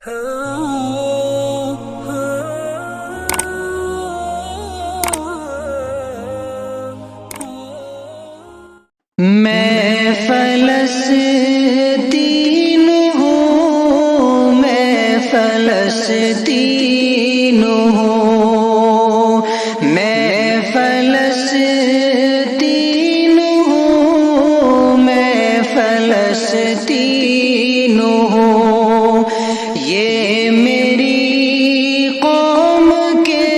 میں فلسطین ہوں، میں فلسطین ہوں، میں فلسطین ہوں، میں فلسطین ہوں، یہ میری قوم کے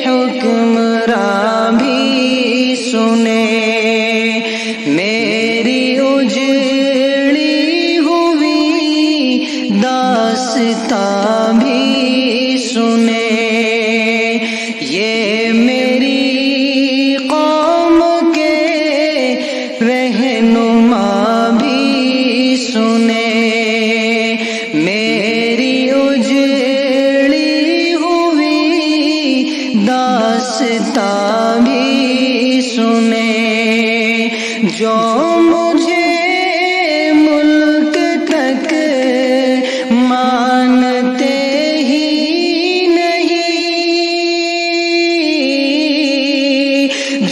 حکمراں بھی سنے، میری اجڑی ہوئی داستاں بھی سنے، یہ میری قوم کے رہنما بھی سنے، میری اجڑی ہوئی داستاں بھی سنے، جو مجھے ملک تک مانتے ہی نہیں،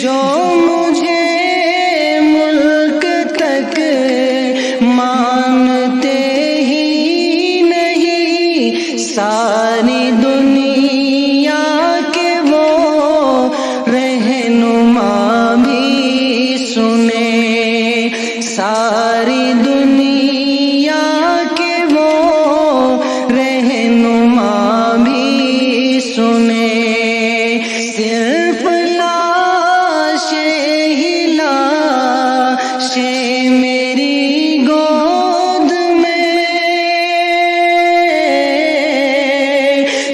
جو مجھے ملک تک مانتے ہی نہیں، ساری دنیا کے وہ رہنما بھی سنے، ساری دنیا کے وہ رہنما بھی سنے، صرف لاشیں ہی لاشیں میری گود میں،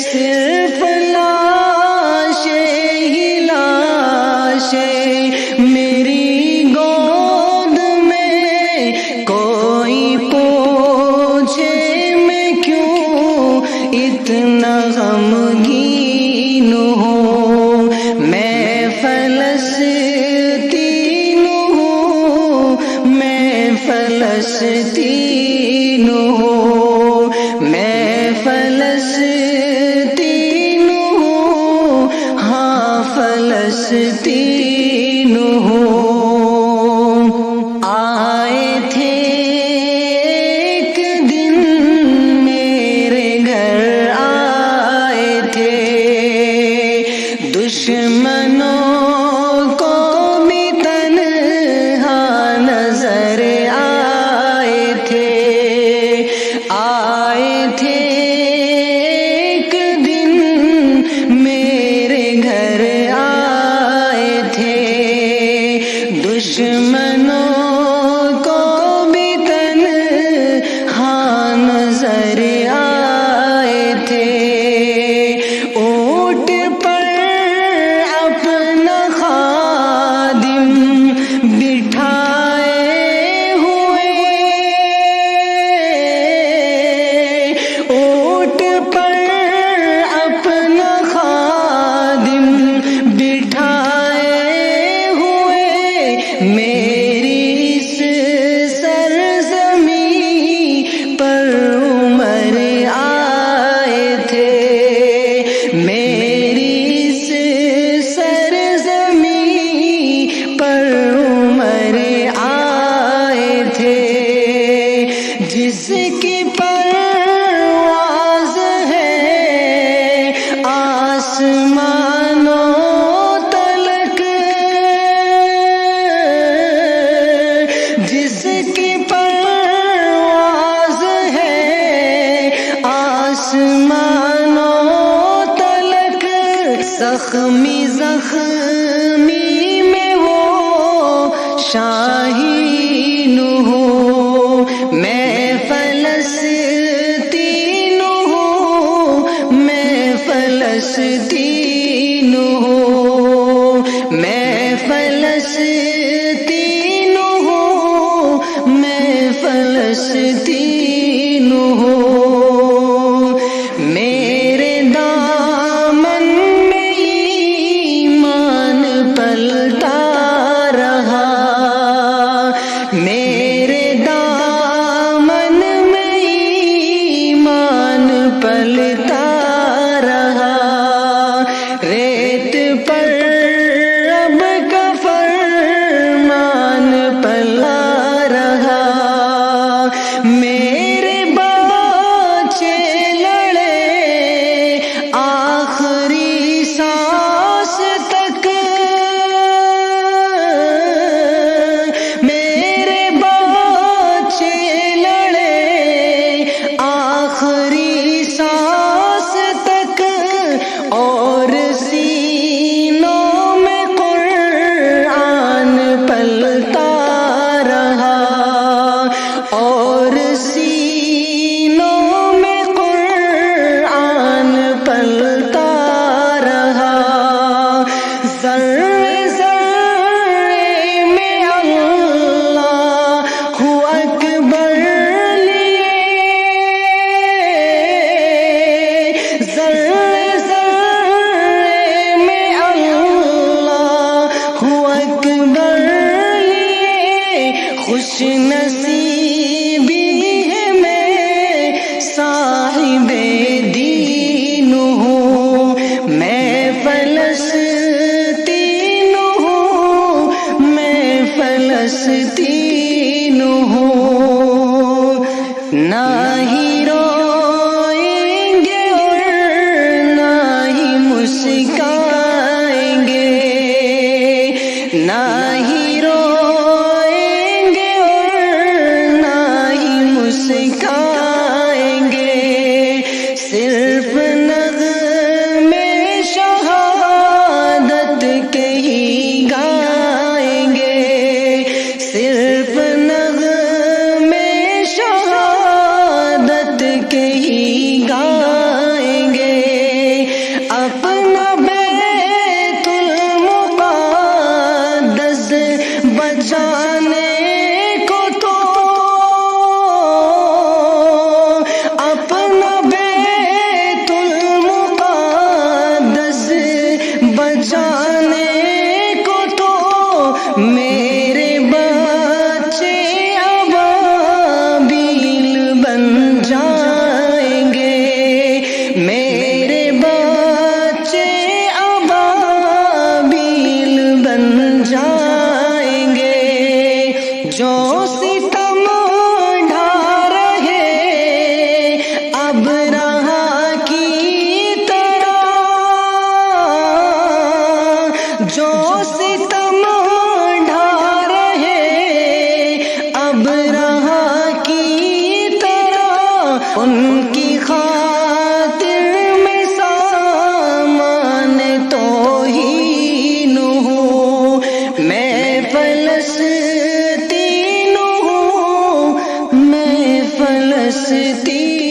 صرف لاشیں ہی لاشیں میری گود میں، کوئی پوچھے میں کیوں اتنا غمگین ہوں، میں فلسطین ہوں، میں فلسطین ہوں، میں فلسطین ہوں، ہاں فلسطین ہوں، آئے تھے ایک دن میرے گھر آئے تھے، دشمنوں کو بھی تنہا نظر آئے تھے، آئے تھے ایک دن میرے گھر آئے تھے، دشمنوں کو بھی تنہا نظر آئے تھے، اونٹ پر اپنا خادم بٹھائے ہوئے، اونٹ پر اپنا خادم بٹھائے ہوئے، میری اس سرزمین پر عمر آئے تھے، میری اس سرزمین پر عمر آئے تھے، جس کی پرواز ہے آسمانوں تلک، جس کی پرواز ہے آسمانوں تلک، زخمی زخمی میں وہ شاہین ہوں، میں فلسطین ہوں، میں فلسطین ہوں، میں فلسطین ہوں، میں فلسطین ہوں، میرے دامن میں ایمان پلتا رہا، میرے دامن میں ایمان پلتا رہا، ریت پر رب کا فرمان پلا رہا، میرے بچے لڑے آخری سانس تک، میرے بچے لڑے آخری سانس تک، اور سینوں میں قرآن پلتا رہا، اور سینوں میں قرآن پلتا رہا، ذرے ذرے میں اللہ اکبر لیے، ذرے ذرے میں اللہ اکبر لیے، خوش نصیبی ہے میں صاحب دین ہوں، میں فلسطین ہوں، میں فلسطین ہوں، نہ ہی روئیں گے اور نہ ہی مسکائیں گے، نہ ہی روئیں گے اور نہ ہی مسکائیں گے، صرف نغمے شہادت کے ہی گائیں گے، صرف نغمے شہادت کے ہی گائیں گے، اپنا بیت المقدس بچانے کو تو، اپنا بیت المقدس بچانے کو تو، میرے بچے ابابیل بن جائیں گے، میرے بچے ابابیل بن جائیں گے، جو ستم ڈھا رہے ابرہا کی طرح، جو ستم ڈھا رہے ابرہا کی طرح، ان کی خاطر میں سامان توہین ہوں، میں فلسطین ہوں، میں فلسطین